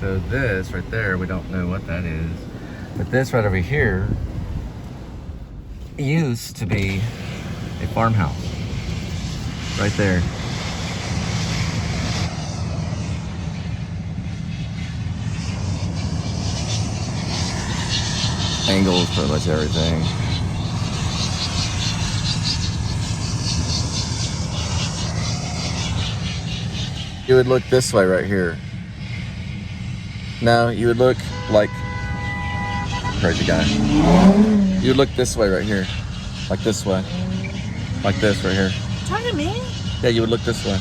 So this right there, we don't know what that is. But this right over here used to be a farmhouse. Right there. Angles, pretty much everything. You would look this way right here. No, you would look like crazy guy. You would look this way right here. Like this way. Like this right here. Talking to me? Yeah, you would look this way.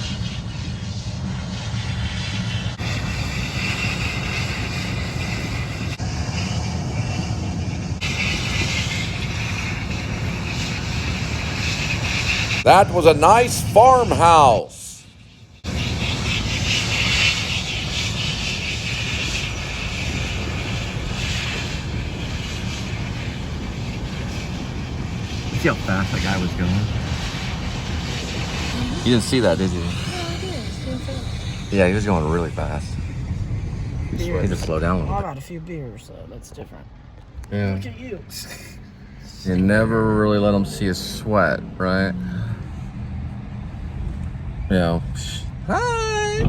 That was a nice farmhouse. You see how fast that guy was going? You didn't see that, did you? No, I did. Yeah, he was going really fast. He just slow down a Well, little I got a few beers, so that's different. bit. Yeah. Look at you. You never really let him see his sweat, right? You know, hi!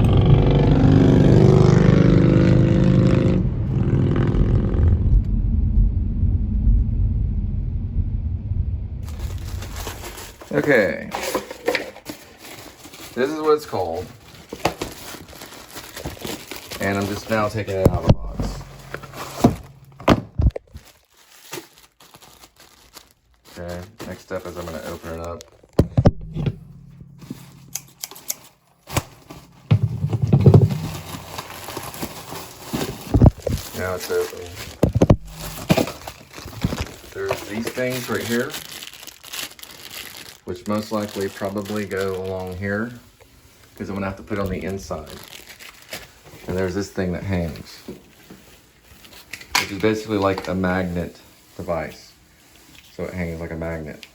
Okay. This is what it's called. And I'm just now taking it out of the box. Okay, next step is I'm going to open it up. Now it's open. There's these things right here, which most likely probably go along here, because I'm going to have to put it on the inside. And there's this thing that hangs, which is basically like a magnet device. So it hangs like a magnet.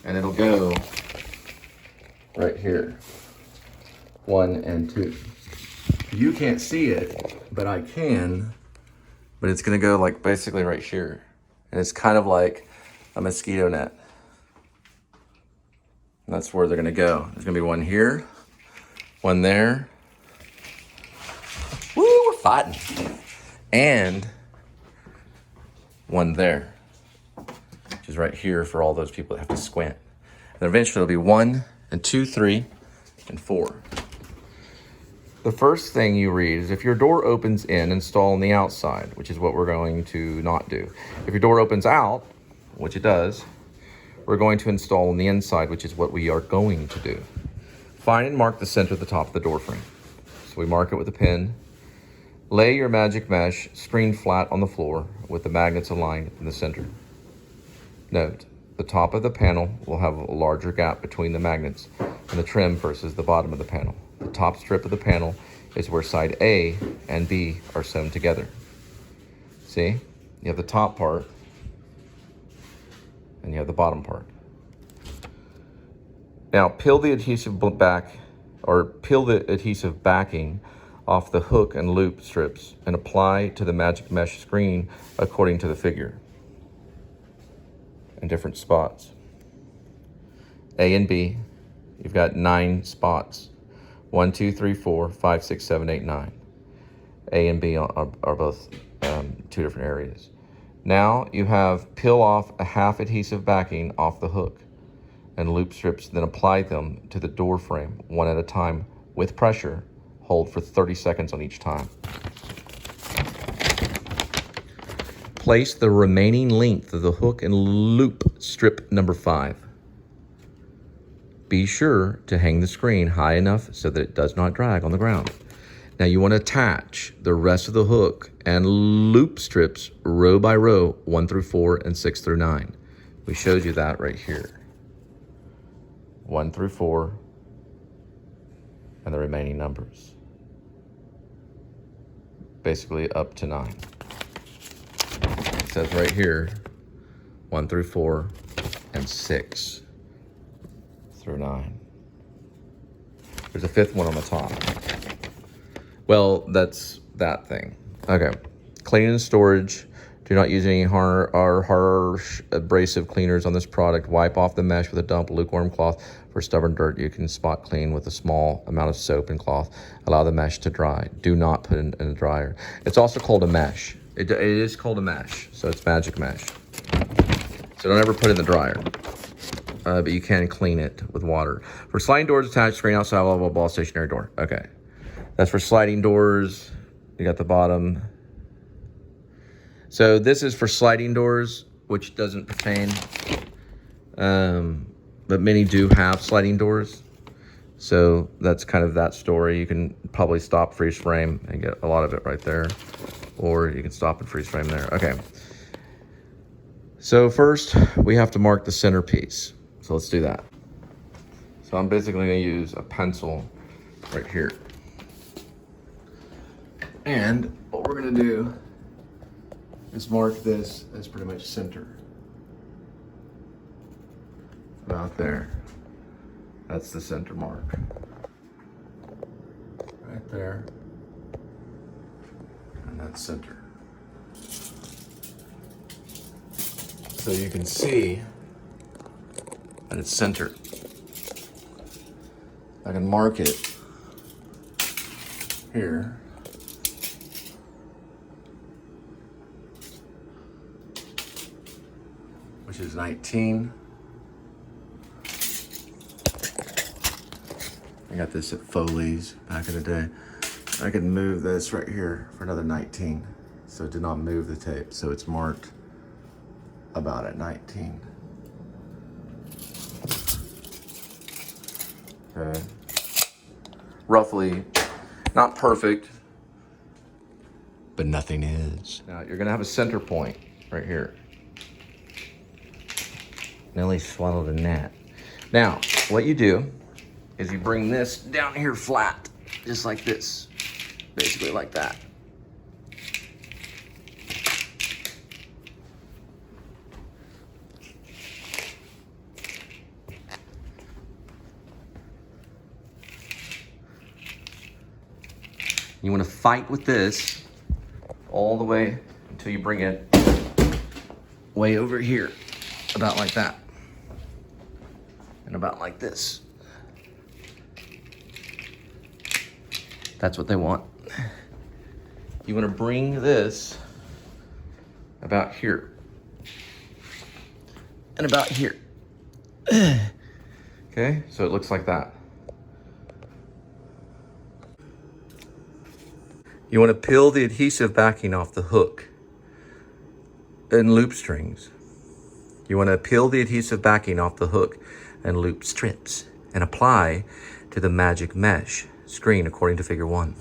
And it'll go right here. 1 and 2. You can't see it, but I can. But it's gonna go like basically right here. And it's kind of like a mosquito net. And that's where they're gonna go. There's gonna be one here, one there. Woo, we're fighting. And one there, which is right here for all those people that have to squint. And eventually it'll be 1 and 2, 3, and 4. The first thing you read is if your door opens in, install on the outside, which is what we're going to not do. If your door opens out, which it does, we're going to install on the inside, which is what we are going to do. Find and mark the center of the top of the door frame. So we mark it with a pin. Lay your magic mesh screen flat on the floor with the magnets aligned in the center. Note, the top of the panel will have a larger gap between the magnets and the trim versus the bottom of the panel. The top strip of the panel is where side A and B are sewn together. See? You have the top part and you have the bottom part. Now peel the adhesive backing off the hook and loop strips and apply to the magic mesh screen according to the figure in different spots. A and B, you've got 9 spots. 1, 2, 3, 4, 5, 6, 7, 8, 9. A and B are both 2 different areas. Now you have peel off a half adhesive backing off the hook and loop strips, then apply them to the door frame one at a time with pressure. Hold for 30 seconds on each time. Place the remaining length of the hook and loop strip number 5. Be sure to hang the screen high enough so that it does not drag on the ground. Now you want to attach the rest of the hook and loop strips row by row, 1 through 4 and 6 through 9. We showed you that right here. 1 through 4 and the remaining numbers. Basically up to 9. It says right here, 1 through 4 and 6 through 9. There's a 5th one on the top. Well, that's that thing. Okay. Cleaning and storage. Do not use any harsh abrasive cleaners on this product. Wipe off the mesh with a damp lukewarm cloth. For stubborn dirt, you can spot clean with a small amount of soap and cloth. Allow the mesh to dry. Do not put it in a dryer. It's also called a mesh. It is called a mesh, so it's magic mesh. So don't ever put it in the dryer. But you can clean it with water. For sliding doors attached, screen outside, blah, blah, blah, stationary door. Okay. That's for sliding doors. You got the bottom. So this is for sliding doors, which doesn't pertain. But many do have sliding doors. So that's kind of that story. You can probably stop freeze frame and get a lot of it right there. Or you can stop and freeze frame there. Okay. So first we have to mark the centerpiece. So let's do that. So I'm basically gonna use a pencil right here. And what we're gonna do is mark this as pretty much center. About there. That's the center mark. Right there. And that's center. So you can see that it's centered. I can mark it here. Which is 19. I got this at Foley's back in the day. I can move this right here for another 19. So it did not move the tape. So it's marked about at 19. Okay. Roughly, not perfect, but nothing is. Now you're gonna have a center point right here. Nelly swallowed a gnat. Now, what you do is you bring this down here flat, just like this, basically like that. You want to fight with this all the way until you bring it way over here, about like that, and about like this. That's what they want. You want to bring this about here and about here. Okay, so it looks like that. You want to peel the adhesive backing off the hook and loop strings. You want to peel the adhesive backing off the hook and loop strips and apply to the magic mesh screen according to figure 1.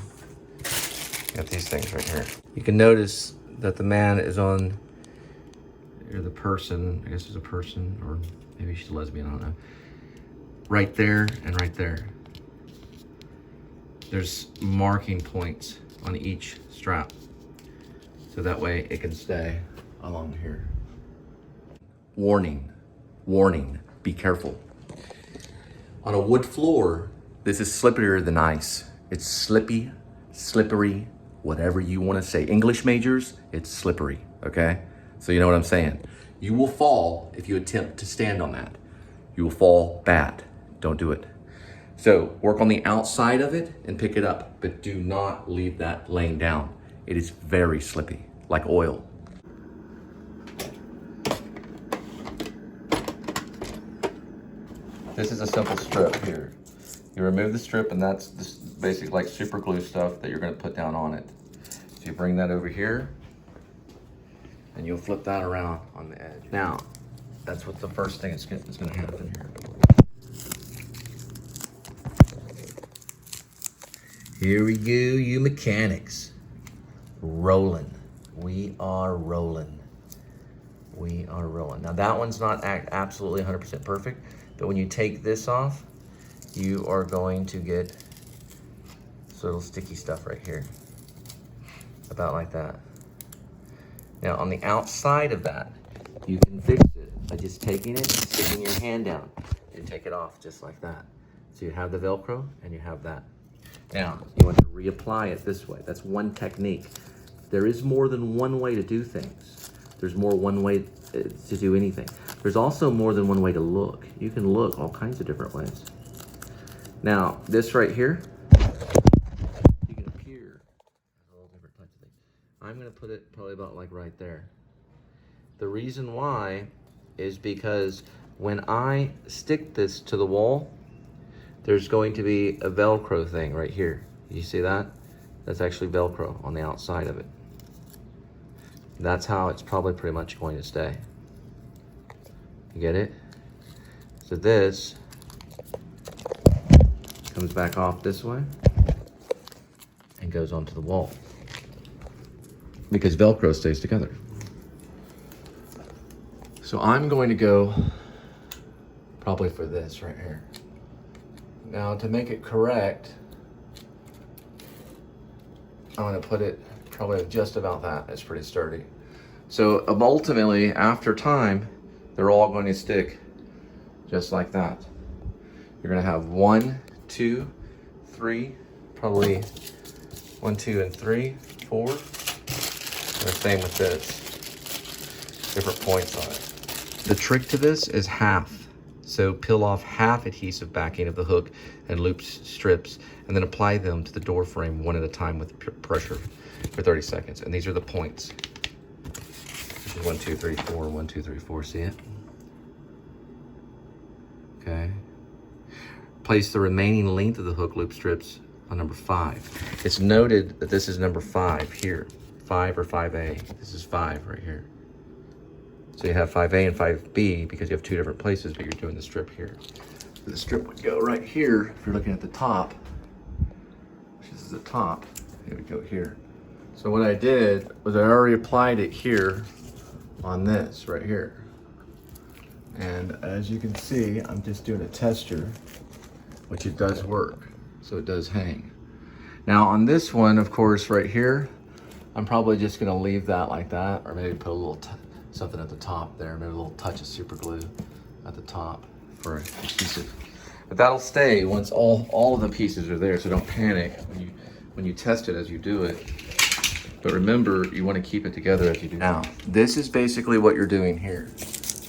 Got these things right here. You can notice that the man is on, or the person, I guess it's a person, or maybe she's a lesbian, I don't know. Right there and right there. There's marking points on each strap, so that way it can stay along here. Warning, warning, be careful. On a wood floor, this is slipperier than ice. It's slippy, slippery, whatever you want to say. English majors, it's slippery, okay? So you know what I'm saying. You will fall if you attempt to stand on that. You will fall bad. Don't do it. So work on the outside of it and pick it up, but do not leave that laying down. It is very slippy, like oil. This is a simple strip here. You remove the strip, and that's this basic like super glue stuff that you're gonna put down on it. So you bring that over here, and you'll flip that around on the edge. Now, that's what the first thing that's gonna happen here. Here we go, you mechanics. Rolling. We are rolling. We are rolling. Now that one's not absolutely 100% perfect, but when you take this off, you are going to get this little sticky stuff right here. About like that. Now on the outside of that, you can fix it by just taking it, sticking your hand down, and take it off just like that. So you have the Velcro and you have that. Now, you want to reapply it this way. That's one technique. There is more than one way to do things. There's more one way to do anything. There's also more than one way to look. You can look all kinds of different ways. Now, this right here, you can appear a little different types of things. I'm gonna put it probably about like right there. The reason why is because when I stick this to the wall, there's going to be a Velcro thing right here. You see that? That's actually Velcro on the outside of it. That's how it's probably pretty much going to stay. You get it? So this comes back off this way and goes onto the wall because Velcro stays together. So I'm going to go probably for this right here. Now to make it correct, I'm gonna put it probably just about that. It's pretty sturdy. So ultimately, after time, they're all going to stick just like that. You're gonna have 1, 2, 3, probably 1, 2, and 3, 4. And the same with this. Different points on it. The trick to this is half. So peel off half adhesive backing of the hook and loop strips, and then apply them to the door frame one at a time with pressure for 30 seconds. And these are the points. This is 1, 2, 3, 4, 1, 2, 3, 4, see it? Okay. Place the remaining length of the hook loop strips on number 5. It's noted that this is number 5 here. 5 or 5A. This is 5 right here. So you have 5A and 5B because you have 2 different places, but you're doing the strip here. So the strip would go right here if you're looking at the top. This is the top. It would go here. So what I did was I already applied it here on this right here. And as you can see, I'm just doing a tester, which it does work. So it does hang. Now on this one, of course, right here, I'm probably just gonna leave that like that, or maybe put a little something at the top there, maybe a little touch of super glue at the top for adhesive. But that'll stay once all of the pieces are there, so don't panic when you test it as you do it. But remember, you want to keep it together as you do. Now, this is basically what you're doing here.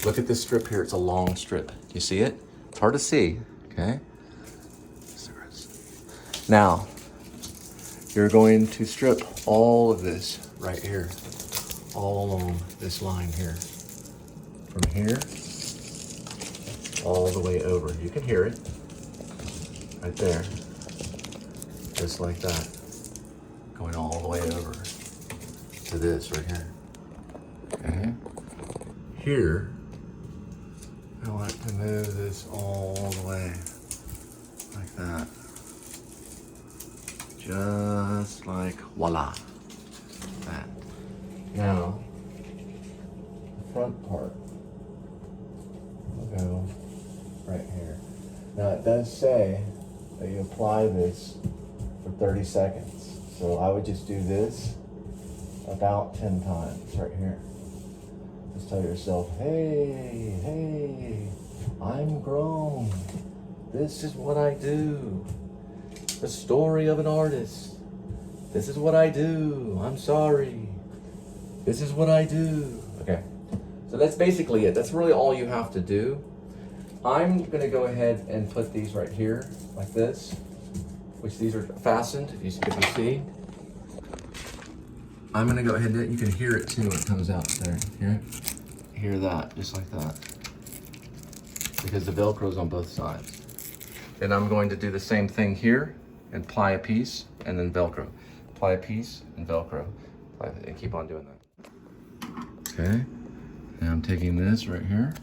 Look at this strip here, it's a long strip. Do you see it? It's hard to see, okay? Now, you're going to strip all of this right here, all along this line here. From here, all the way over. You can hear it, right there. Just like that. Going all the way over to this right here. Okay? Here, I want to move this all the way, like that. Just like voila, that. Now, the front part will go right here. Now it does say that you apply this for 30 seconds. So I would just do this about 10 times right here. Just tell yourself, hey, I'm grown. This is what I do. The story of an artist. This is what I do. I'm sorry. This is what I do. Okay, so that's basically it. That's really all you have to do. I'm gonna go ahead and put these right here, like this, which these are fastened, if you see. I'm gonna go ahead and do it. You can hear it too when it comes out there. Hear it? Hear that, just like that. Because the Velcro's on both sides. And I'm going to do the same thing here and ply a piece and then Velcro. Ply a piece and Velcro. And keep on doing that. Okay, now I'm taking this right here.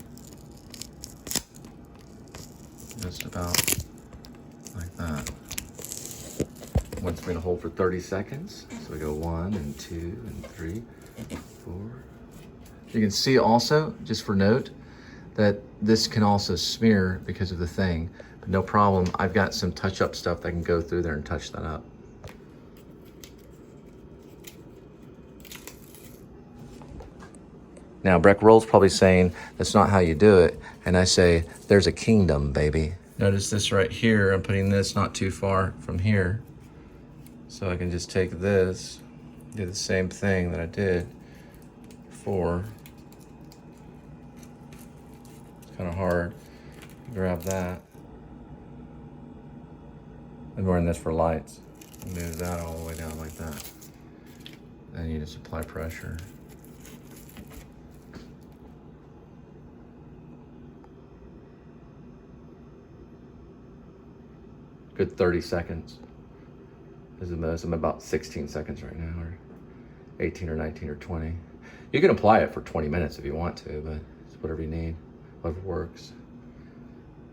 Just about like that. Once we're gonna hold for 30 seconds. So we go 1 and 2 and 3, 4. You can see also, just for note, that this can also smear because of the thing. But no problem, I've got some touch-up stuff that can go through there and touch that up. Now, Breck Roll's probably saying, that's not how you do it. And I say, there's a kingdom, baby. Notice this right here, I'm putting this not too far from here. So I can just take this, do the same thing that I did before. It's kind of hard. Grab that. I'm wearing this for lights. Move that all the way down like that. Then you just apply pressure. Good 30 seconds. This is the most. I'm about 16 seconds right now, or 18 or 19 or 20. You can apply it for 20 minutes if you want to, but it's whatever you need, whatever works.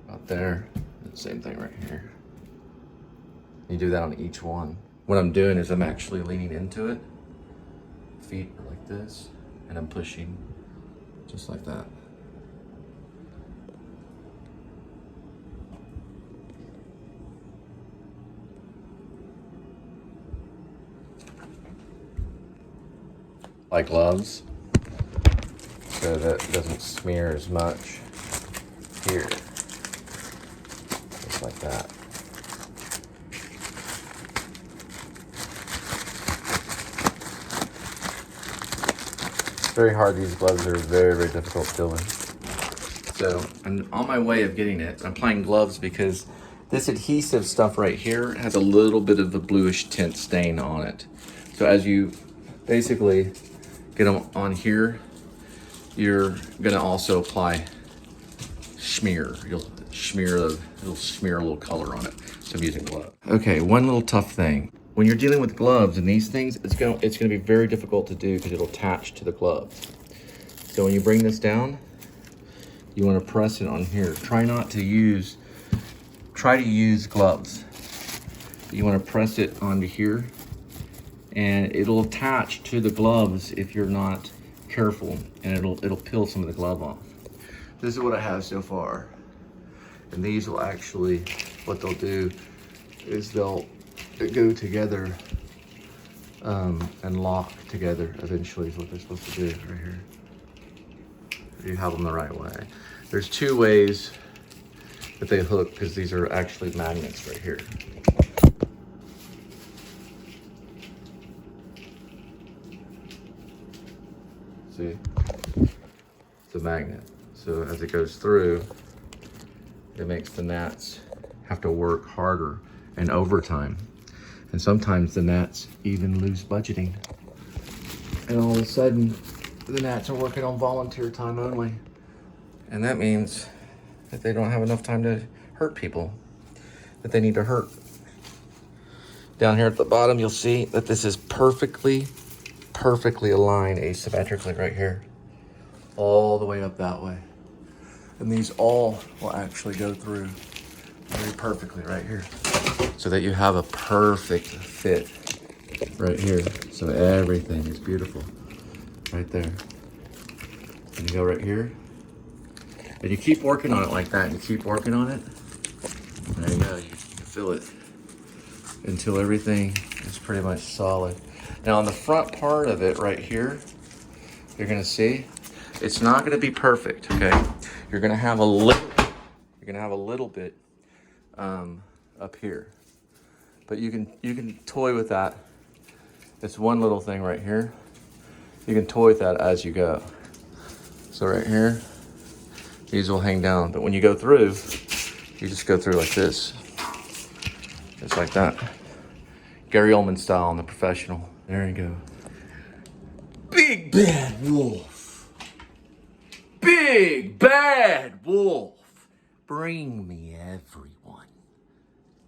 About there, same thing right here. You do that on each one. What I'm doing is I'm actually leaning into it. Feet are like this, and I'm pushing just like that. Like gloves, so that it doesn't smear as much here. Just like that. It's very hard. These gloves are very, very difficult filling. So I'm on my way of getting it. I'm applying gloves because this adhesive stuff right here has a little bit of a bluish tint stain on it. So as you basically get them on here, you're gonna also apply smear. It'll smear a little color on it. So I'm using gloves. Okay, one little tough thing. When you're dealing with gloves and these things, it's gonna be very difficult to do because it'll attach to the gloves. So when you bring this down, you want to press it on here. Try to use gloves. You want to press it onto here, and it'll attach to the gloves if you're not careful, and it'll peel some of the glove off. This is what I have so far. And these will actually, what they'll do is they'll go together and lock together eventually is what they're supposed to do right here. You have them the right way. There's two ways that they hook because these are actually magnets right here. See? It's a magnet. So as it goes through, it makes the gnats have to work harder and overtime. And sometimes the gnats even lose budgeting. And all of a sudden, the gnats are working on volunteer time only. And that means that they don't have enough time to hurt people that they need to hurt. Down here at the bottom, you'll see that this is perfectly aligned asymmetrically right here. All the way up that way. And these all will actually go through very perfectly right here. So that you have a perfect fit right here. So everything is beautiful right there. And you go right here. And you keep working on it like that. And you keep working on it. There you go. You can feel it until everything is pretty much solid. Now on the front part of it right here, you're gonna see, it's not gonna be perfect, okay? You're gonna have a little bit up here. But you can toy with that. It's one little thing right here. You can toy with that as you go. So right here, these will hang down. But when you go through, you just go through like this. Just like that. Gary Oldman style on The Professional. There you go. Big bad wolf. Big bad wolf. Bring me everyone.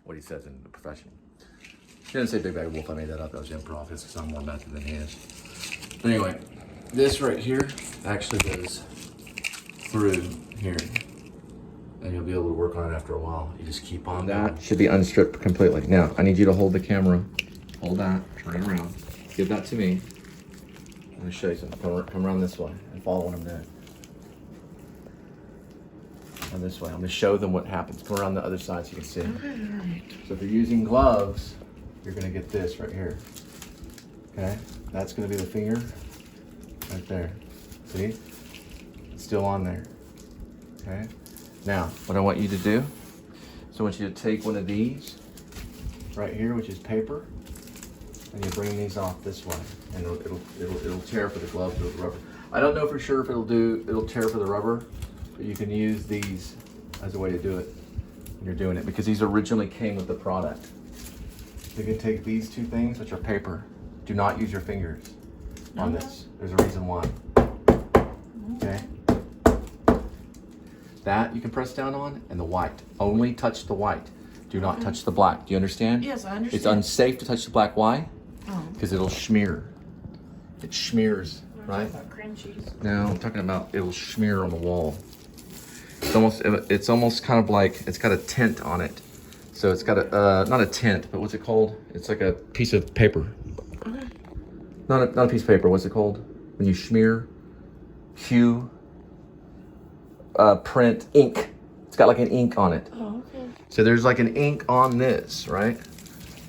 What he says in The Professional. He didn't say big bad wolf. I made that up. That was improv. It's because I'm more method than he is. But anyway, this right here actually goes through here. And you'll be able to work on it after a while. You just keep on that. Should be unstripped completely. Now, I need you to hold the camera. Hold that. Turn it around. Give that to me. I'm going to show you something. Come around this way and follow what I'm doing. On this way. I'm going to show them what happens. Come around the other side so you can see. Okay, all right. So if you're using gloves, you're going to get this right here. Okay? That's going to be the finger right there. See? It's still on there. Okay? Now, what I want you to do, so I want you to take one of these right here, which is paper, and you bring these off this way, and it'll tear for the glove or the rubber. I don't know for sure if it'll tear for the rubber, but you can use these as a way to do it when you're doing it, because these originally came with the product. You can take these two things, which are paper. Do not use your fingers on this. There's a reason why. Okay. That you can press down on, and the white. Only touch the white. Do not touch the black. Do you understand? Yes, I understand. It's unsafe to touch the black. Why? Oh. Because it'll smear. It smears, right? About cream cheese. No, I'm talking about it'll smear on the wall. It's almost kind of like it's got a tint on it. So it's got a not a tint, but what's it called? It's like a piece of paper. Okay. Not a piece of paper. What's it called when you smear? Print ink. It's got like an ink on it. Oh, okay. So there's like an ink on this, right?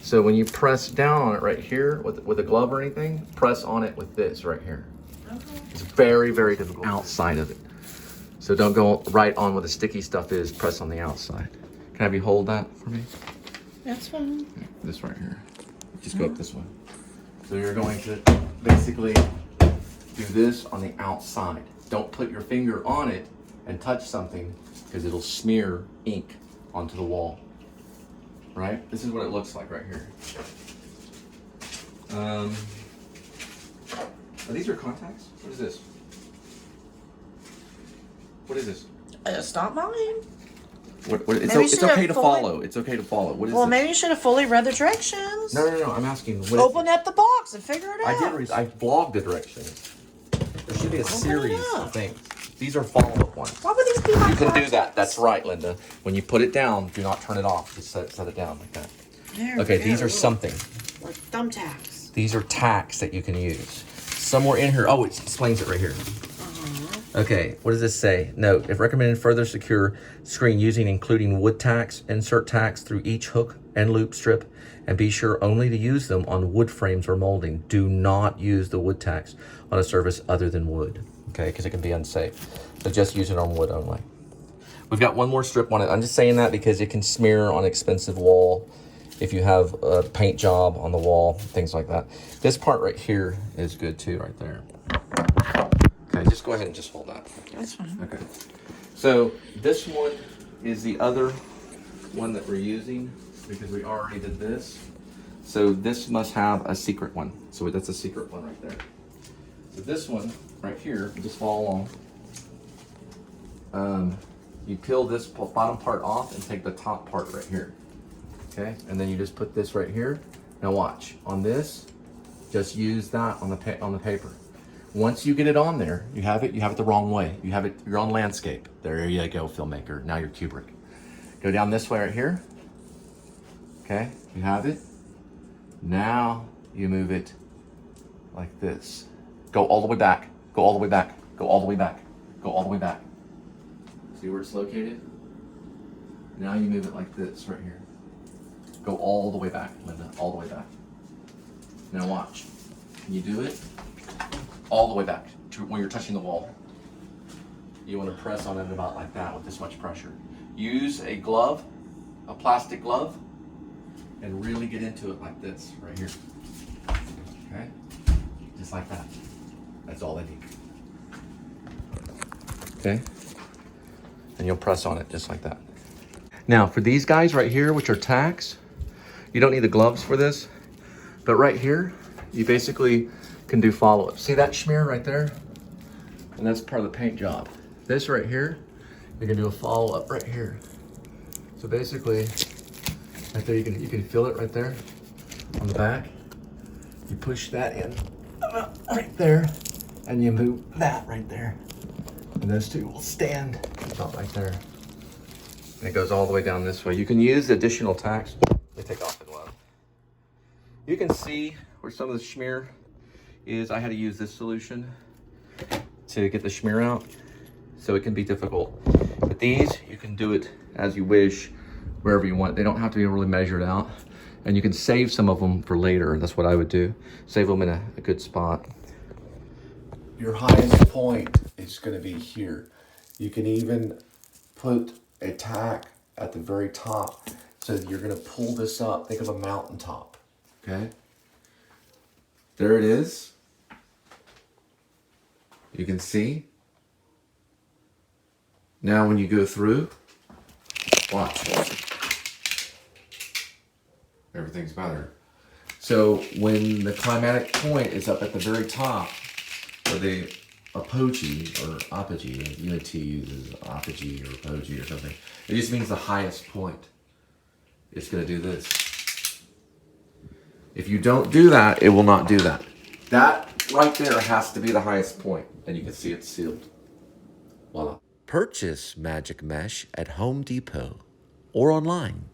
So when you press down on it right here with a glove or anything, press on it with this right here. Okay. It's very, very difficult outside of it. So don't go right on where the sticky stuff is, press on the outside. Can I have you hold that for me? That's fine. This right here. Just go up this way. So you're going to basically do this on the outside. Don't put your finger on it and touch something, because it'll smear ink onto the wall. Right? This is what it looks like right here. These are contacts? What is this? What is this? It's not mine. It's okay to follow. It's okay to follow. What is Well, this? maybe you should have fully read the directions. No. I'm asking. What Open up the box and figure it out. I did read. I vlogged the directions. There should be a series up. of things. These are follow-up ones. Why would these be my You can do contacts? that. That's right, Linda. When you put it down, do not turn it off. Just set it down like that. There Okay, we these go. are something. Like thumbtacks. These are tacks that you can use. Somewhere in here. Oh, it explains it right here. Okay, what does this say? Note, if recommended, further secure screen using including wood tacks, insert tacks through each hook and loop strip, and be sure only to use them on wood frames or molding. Do not use the wood tacks on a surface other than wood, okay, because it can be unsafe. So just use it on wood only. We've got one more strip on it. I'm just saying that because it can smear on expensive wall if you have a paint job on the wall, things like that. This part right here is good too, right there. Okay, just go ahead and just hold that. That's fine. Okay. So this one is the other one that we're using because we already did this. So this must have a secret one. So that's a secret one right there. So this one right here, just follow along. You peel this bottom part off and take the top part right here. Okay, and then you just put this right here. Now watch, on this, just use that on the paper. Once you get it on there, you have it the wrong way. You're on landscape. There you go, filmmaker. Now you're Kubrick. Go down this way right here. Okay, you have it. Now you move it like this. Go all the way back. Go all the way back. Go all the way back. Go all the way back. See where it's located? Now you move it like this right here. Go all the way back, Linda, all the way back. Now watch. Can you do it? All the way back to when you're touching the wall. You want to press on it about like that with this much pressure. Use a glove, a plastic glove, and really get into it like this right here. Okay? Just like that. That's all they need. Okay? And you'll press on it just like that. Now for these guys right here, which are tacks, you don't need the gloves for this, but right here, you basically can do follow-up. See that smear right there? And that's part of the paint job. This right here, you can do a follow-up right here. So basically, right there, you can feel it right there on the back. You push that in right there, and you move that right there. And those two will stand about right there. And it goes all the way down this way. You can use additional tacks. They take off in low. You can see where some of the smear is. I had to use this solution to get the smear out, so it can be difficult. But these, you can do it as you wish, wherever you want. They don't have to be really measured out. And you can save some of them for later. That's what I would do. Save them in a good spot. Your highest point is going to be here. You can even put a tack at the very top so that you're going to pull this up. Think of a mountaintop, okay? There it is. You can see. Now when you go through, watch. Everything's better. So when the climatic point is up at the very top, or the apogee or apogee, Unity uses apogee or apogee or something. It just means the highest point. It's going to do this. If you don't do that, it will not do that. That right there has to be the highest point, and you can see it's sealed. Voila. Purchase Magic Mesh at Home Depot or online.